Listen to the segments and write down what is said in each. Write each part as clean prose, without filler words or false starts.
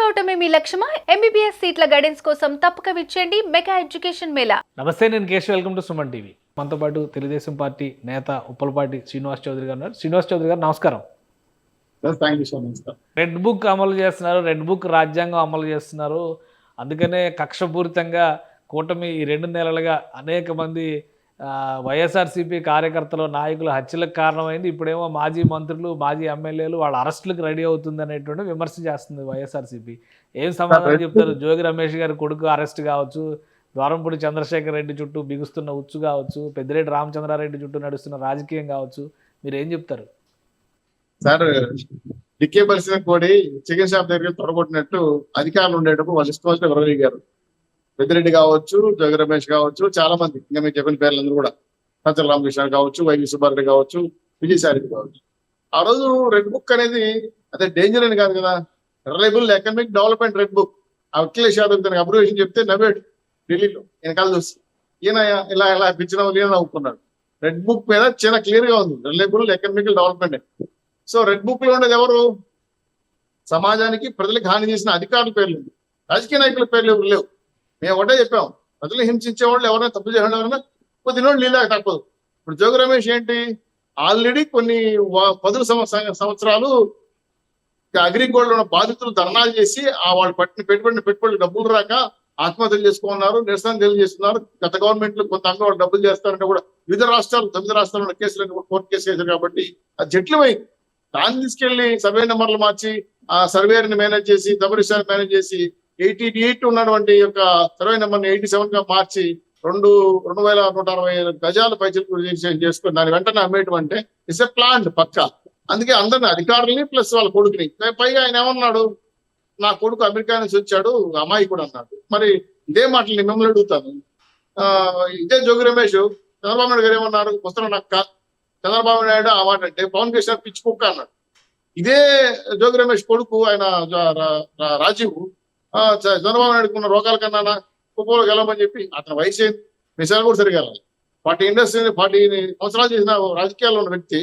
కావటమే మీ లక్ష్యమా? MBBS సీట్ల guidance కోసం తప్పక విచ్చేయండి మెగా ఎడ్యుకేషన్ మేళా. నమస్తే, నేను Keshav. Welcome to Suman TV. మనతో పాటు తెలుగుదేశం పార్టీ నేత ఉప్పలపాటి శ్రీనివాస్ చౌదరి గారు ఉన్నారు. శ్రీనివాస్ చౌదరి గారు నమస్కారం. రెడ్ బుక్ అమలు చేస్తున్నారు, రెడ్ బుక్ రాజ్యాంగం అమలు చేస్తున్నారు. అందుకనే కక్షపూరితంగా కూటమి ఈ 2 నెలలుగా అనేక మంది వైఎస్ఆర్సీపీ కార్యకర్తలు నాయకులు హత్యలకు కారణమైంది. ఇప్పుడేమో మాజీ మంత్రులు మాజీ ఎమ్మెల్యేలు వాళ్ళ అరెస్టులకు రెడీ అవుతుంది అనేటువంటి విమర్శ చేస్తుంది వైఎస్ఆర్సీపీ. ఏం సమాధానం చెప్తారు? జోగి రమేష్ గారి కొడుకు అరెస్ట్ కావచ్చు, ద్వారంపూడి చంద్రశేఖర్ రెడ్డి చుట్టూ బిగుస్తున్న ఉచ్చు కావచ్చు, పెద్దిరెడ్డి రామచంద్రారెడ్డి చుట్టూ నడుస్తున్న రాజకీయం కావచ్చు, మీరు ఏం చెప్తారు? సార్, డికే పరిస్థితి కూడా చికెన్ షాప్ దగ్గర తొడగొట్టినట్టు అధికారులు ఉండేటప్పుడు వాళ్ళు ఇష్టం వచ్చిన విరవీగారు. పెద్దిరెడ్డి కావచ్చు, జోగి రమేష్ కావచ్చు, చాలా మంది ఇంకా మీరు చెప్పిన పేర్లందరూ కూడా, సజ్జల రామకృష్ణ కావచ్చు, వైవి సుబ్బారెడ్డి కావచ్చు, విజయసాయి కావచ్చు. ఆ రోజు రెడ్ బుక్ అనేది అదే డేంజర్ అని కాదు కదా, reliable economic development red book. Akhilesh Yadav తనకి అబ్రివేషన్ చెప్తే నవ్వాడు ఢిల్లీలో. వెనకాల చూసి ఈయన ఇలా ఇలా పిచ్చిన ఈయన నవ్వుకున్నాడు. రెడ్ బుక్ మీద చాలా క్లియర్ గా ఉంది, reliable economic development. So red book లో ఉండేది ఎవరు? సమాజానికి ప్రజలకు హాని చేసిన అధికారుల పేర్లు, రాజకీయ నాయకుల పేర్లు ఎవరు లేవు. మేము ఒకటే చెప్పాం, ప్రజలు హింసించే వాళ్ళు ఎవరైనా తప్పు చేయడం ఎవరైనా కొద్ది రోజులు నీళ్ళకి తప్పదు. ఇప్పుడు జోగి రమేష్ ఏంటి, ఆల్రెడీ కొన్ని 10 సంవత్సరాలు అగ్రిగోల్డ్ ఉన్న బాధితులు ధర్నాలు చేసి వాళ్ళు పెట్టుబడి డబ్బులు రాక ఆత్మహత్యలు చేసుకున్నారు, నిరసన తెలియజేస్తున్నారు. గత గవర్నమెంట్ లో కొంత వాళ్ళు డబ్బులు చేస్తారంటే కూడా వివిధ రాష్ట్రాలు 9 రాష్ట్రాల్లో కేసులు కోర్టు కేసు వేశారు. కాబట్టి అది జట్లమైంది. దాన్ని తీసుకెళ్లి సర్వే నెంబర్లు మార్చి ఆ సర్వేని మేనేజ్ చేసి తమరిషాన్ని మేనేజ్ చేసి 88 ఉన్నటువంటి యొక్క సర్వే నెంబర్ 87 గా మార్చి 2,160 గజాల పైచలు చేసుకుని దాని వెంటనే అమ్మేయటం అంటే ఇట్స్ ఎ ప్లాన్ పక్క. అందుకే అందరిని అధికారులని ప్లస్ వాళ్ళ కొడుకుని, పైగా ఆయన ఏమన్నాడు, నా కొడుకు అమెరికా నుంచి వచ్చాడు అమ్మాయి కూడా అన్నాడు. మరి ఇదే మాటలు నేను మిమ్మల్ని అడుగుతాను. ఇదే జోగి రమేష్ చంద్రబాబు నాయుడు గారు ఏమన్నారు, వస్తున్న నక్క. చంద్రబాబు నాయుడు ఆ మాట అంటే పవన్ కళ్యాణ్ పిచ్చి కుక్క అన్నాడు. ఇదే జోగి రమేష్ కొడుకు ఆయన రాజీవ్ చంద్రబాబు నాయుడుకు ఉన్న రోగాల కన్నా కుప్పలో గెలవమని చెప్పి, అతని వయసు మిసాలు కూడా సరిగా 40 సంవత్సరాలు చేసిన రాజకీయాల్లో ఉన్న వ్యక్తి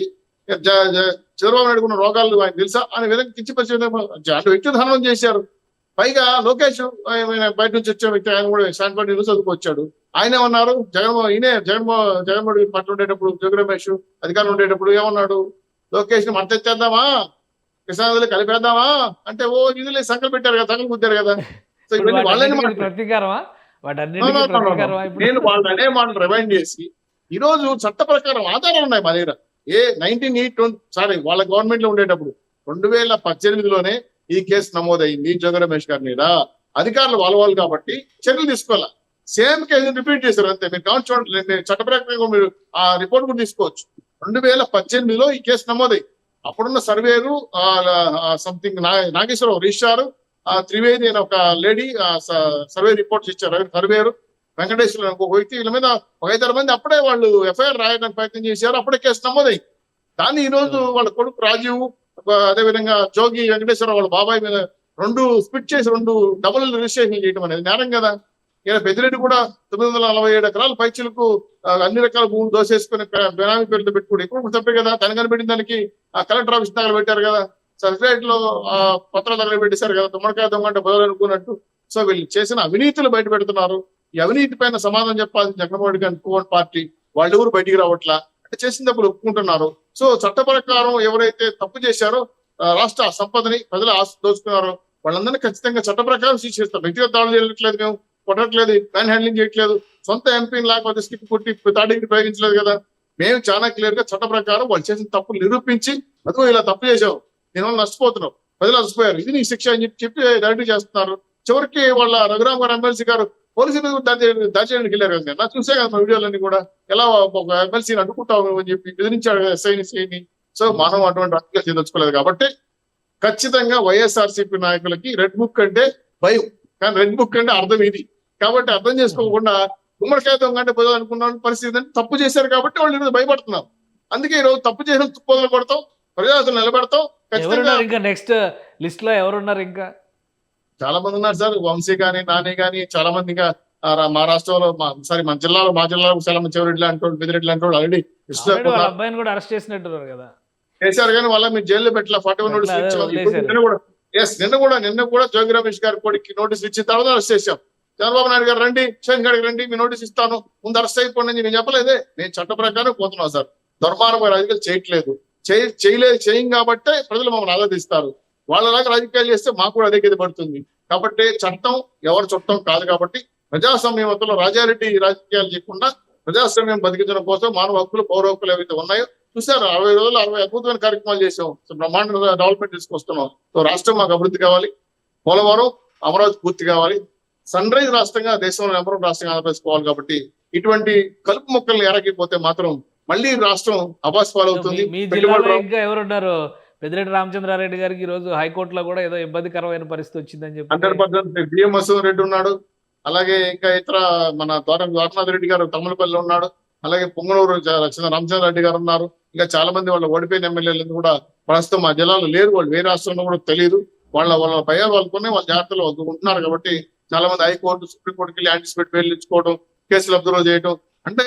చంద్రబాబు నాయుడుకు ఉన్న రోగాలు ఆయన తెలుసా అనే విధంగా కించిపరిచే అంటే వ్యక్తి ధనం చేశారు. పైగా లోకేష్ బయట నుంచి వచ్చే వ్యక్తి, ఆయన కూడా శాంతిపాటి చదువుకొచ్చాడు. ఆయన ఏమన్నారు, జగన్మోహన్ పట్ల ఉండేటప్పుడు జోగి రమేష్ అధికారులు ఉండేటప్పుడు ఏమన్నాడు, లోకేష్ ని మంట తెచ్చేద్దామా, కృష్ణానదిలో కలిపేద్దామా అంటే ఓ నిధులు సంకలు పెట్టారు కదా, సంకలు కుద్దారు కదా. సో ఇవన్నీ వాళ్ళని నేను వాళ్ళనే మాట రిమైండ్ చేసి, ఈ రోజు చట్ట ప్రకారం ఆధారాలు ఉన్నాయి మా దగ్గర. 1908 వాళ్ళ గవర్నమెంట్ లో ఉండేటప్పుడు 2018లోనే ఈ కేసు నమోదైంది జోగి రమేష్ గారి మీద. అధికారులు వాళ్ళు కాబట్టి చర్యలు తీసుకోవాలి. సేమ్ కేసు రిపీట్ చేశారు అంతే. మీరు కావచ్చు చూడండి, చట్ట ప్రకారంగా మీరు ఆ రిపోర్ట్ కూడా తీసుకోవచ్చు. 2018లో ఈ కేసు నమోదై అప్పుడున్న surveyor something Nageswararao registrar, Trivedi అనే ఒక లేడీ సర్వే రిపోర్ట్స్ ఇచ్చారు. సర్వేరు వెంకటేశ్వర ఒక వ్యక్తి, వీళ్ళ మీద 5-6 మంది అప్పుడే వాళ్ళు ఎఫ్ఐఆర్ రాయడానికి ప్రయత్నం చేశారు. అప్పుడే కేసు నమోదైంది. దాన్ని ఈ రోజు వాళ్ళ కొడుకు రాజీవ్, అదేవిధంగా జోగి వెంకటేశ్వరరావు వాళ్ళ బాబాయ్ మీద 2 స్పిట్ చేసి 2 డబుల్ రిజిస్ట్రేషన్ చేయడం అనేది నేరం కదా. ఈయన పెద్దిరెడ్డి కూడా 947 ఎకరాల పైచలకు అన్ని రకాల భూములు దోసేసుకుని బెనామీ పేరుతో పెట్టుకుని ఇప్పుడు తప్పే కదా. తన కనిపెట్టిన దానికి కలెక్టర్ ఆఫీస్ దగ్గర పెట్టారు కదా, సర్టిఫికేట్ లో పత్రాలు దగ్గర పెట్టేశారు కదా, తుమ్మడికాయ దొంగంటే బదులు అనుకున్నట్టు. సో వీళ్ళు చేసిన అవినీతులు బయట పెడుతున్నారు. ఈ అవినీతి పైన సమాధానం చెప్పాల్సిన జగన్మోహన్ రెడ్డి గారి పార్టీ వాళ్ళు ఎవరు బయటికి రావట్లా, అంటే చేసిన తప్పులు ఒప్పుకుంటున్నారు. సో చట్ట ప్రకారం ఎవరైతే తప్పు చేశారో, రాష్ట్ర సంపదని ప్రజల ఆస్తి దోచుకున్నారో వాళ్ళందరినీ ఖచ్చితంగా చట్ట ప్రకారం శిక్షిస్తారు. వ్యక్తిగత దాడులు చేయట్లేదు, మేము కొట్టట్లేదు, మ్యాన్ హ్యాండ్లింగ్ చేయట్లేదు, సొంత ఎంపీని లేకపోతే స్కిప్ కొట్టి తాడికి ప్రయోగించలేదు కదా. మేము చాలా క్లియర్ గా చట్ట ప్రకారం వాళ్ళు చేసిన తప్పులు నిరూపించి, అదిగో ఇలా తప్పు చేసావు, దీనివల్ల నష్టపోతున్నావు, ప్రజలు నష్టపోయారు, ఇది నీ శిక్ష అని చెప్పి డైరెక్ట్ చేస్తున్నారు. చివరికి వాళ్ళ రఘురామ్ గారు ఎమ్మెల్సీ గారు పోలీసులు దాచేయడానికి వెళ్ళారు కదా. నాకు చూసే కదా మా వీడియోలన్నీ కూడా, ఎలా ఒక ఎమ్మెల్సీని అడ్డుకుంటావు అని చెప్పి బెదిరించాడు కదా ఎస్ఐని. సో మనం అటువంటి రాజకీయాలు చేయదలుచుకోలేదు. కాబట్టి ఖచ్చితంగా వైఎస్ఆర్సీపీ నాయకులకి రెడ్ బుక్ అంటే భయం, కానీ రెడ్ బుక్ అంటే అర్థం ఇది. కాబట్టి అర్థం చేసుకోకుండా గుమ్మడికాయ దొంగంటే పొదలు అనుకున్న పరిస్థితి అంటే తప్పు చేశారు కాబట్టి వాళ్ళు ఈరోజు భయపడుతున్నారు. అందుకే ఈరోజు తప్పు చేసిన పొదలు కొడతాం, ప్రజాస్తులు నిలబెడతాం. ఇంకా నెక్స్ట్ లిస్ట్ లో ఎవరున్నారు? ఇంకా చాలా మంది ఉన్నారు సార్, వంశీ గాని నాని గాని చాలా మంది. ఇంకా మా రాష్ట్రంలో మా జిల్లాలో చాలా మంది చెవిరెడ్డి లాంటి వాళ్ళు, పెద్దిరెడ్డి లాంటి వాళ్ళు ఆల్రెడీ అబ్బాయిని కూడా అరెస్ట్ చేసినట్టున్నారు కదా. చేశారు. కానీ వాళ్ళ మీరు జైల్లో పెట్టాల 41 నోటీసులు ఇచ్చారు. నిన్న కూడా జోగి రమేష్ గారి కొడుకు నోటీస్ ఇచ్చిన తర్వాత అరెస్ట్ చేశాం. చంద్రబాబు నాయుడు గారు రండి, కిషన్ గారికి రండి, మీ నోటీస్ ఇస్తాను, ముందు అరెస్ట్ అయిపోండి అని నేను చెప్పలేదే. నేను చట్ట ప్రకారం పోతున్నాను సార్. దుర్మార్గమైన రాజకీయాలు చేయట్లేదు, చేయం కాబట్టే ప్రజలు మమ్మల్ని ఆరాధిస్తారు. వాళ్ళలాగా రాజకీయాలు చేస్తే మాకు కూడా అదే గది పడుతుంది. కాబట్టి చట్టం ఎవరు చట్టం కాదు. కాబట్టి ప్రజాస్వామ్యంలో రాజారెడ్డి రాజకీయాలు చేయకుండా ప్రజాస్వామ్యం బతికించడం కోసం మానవ హక్కులు, పౌర హక్కులు ఏవైతే ఉన్నాయో చూసారు. 60 రోజులు 60 అద్భుతమైన కార్యక్రమాలు చేసాం. బ్రహ్మాండంగా డెవలప్మెంట్ తీసుకొస్తున్నాం. సో రాష్ట్రం మాకు అభివృద్ధి కావాలి, పోలవరం అమరావతి పూర్తి కావాలి, సన్ రైజ్ రాష్ట్రంగా దేశంలో నెంబర్ రాష్ట్రంగా ఆంధ్రప్రదేశ్ పోవాలి. కాబట్టి ఇటువంటి కలుపు మొక్కల్ని ఎరగిపోతే మాత్రం మళ్ళీ రాష్ట్రం అబాస్పాలవుతుంది. మీ జిల్లాలో ఇంకా ఎవరున్నారు? పెద్దిరెడ్డి రామచంద్రారెడ్డి గారికి ఈ రోజు హైకోర్టులో కూడా ఏదో ఇబ్బందికరమైన పరిస్థితి వచ్చిందని చెప్పి 100% బిఎం మసూద్ రెడ్డి ఉన్నాడు. అలాగే ఇంకా ఇతర మన ద్వారనాథ్ రెడ్డి గారు తమ్ములపల్లిలో ఉన్నాడు. అలాగే పొంగనూరు రామచంద్రారెడ్డి గారు ఉన్నారు. ఇంకా చాలా మంది వాళ్ళ ఓడిపోయిన ఎమ్మెల్యేలు కూడా ప్రస్తుతం మా జిల్లాలో లేరు. వాళ్ళు వేరే రాష్ట్రంలో కూడా తెలియదు. వాళ్ళ భయాలు వాళ్ళకునే వాళ్ళ జాగ్రత్తలు ఉంటున్నారు. కాబట్టి చాలా మంది హైకోర్టు, సుప్రీంకోర్టుకి వెళ్ళి యాంటిసిపేట్ బెయిల్ ఇచ్చుకోవడం, కేసులు అబ్జర్వ్ చేయడం. అంటే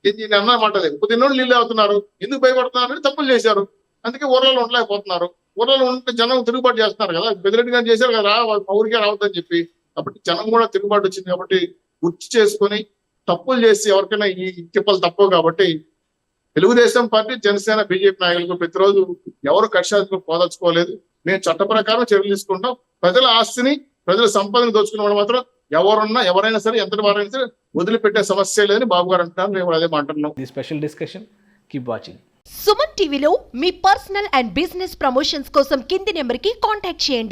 నేను అన్నమాట లేదు. కొద్దిన్నోళ్ళు నీళ్ళు అవుతున్నారు, ఎందుకు భయపడుతున్నారు అంటే తప్పులు చేశారు, అందుకే ఊర్లలో ఉండలేకపోతున్నారు. ఊర్లలో ఉంటే జనం తిరుగుబాటు చేస్తున్నారు కదా. పెద్దిరెడ్డి గారు చేశారు కదా, మా ఊరికే రావద్దని చెప్పి. కాబట్టి జనం కూడా తిరుగుబాటు వచ్చింది. కాబట్టి గుర్తు చేసుకొని తప్పులు చేసి ఎవరికైనా ఈ తిప్పలు తప్పవు. కాబట్టి తెలుగుదేశం పార్టీ, జనసేన, బీజేపీ నాయకులకు ప్రతిరోజు ఎవరు కక్షాలకు పోదలుచుకోలేదు. మేము చట్ట ప్రకారం చర్యలు తీసుకుంటాం. ప్రజల ఆస్తిని, ప్రజల సంపదను దోచుకున్న వాళ్ళు మాత్రం ఎవరైనా సరే, ఎంతటి వారైనా సరే వదిలిపెట్టే సమస్య లేదని బాబు గారు అంటున్నారు. మేము అదే అంటున్నాం. The special discussion, keep watching. Suman టీవీలో మీ పర్సనల్ అండ్ బిజినెస్ ప్రమోషన్స్ కోసం కింది నెంబర్కి కాంటాక్ట్ చేయండి.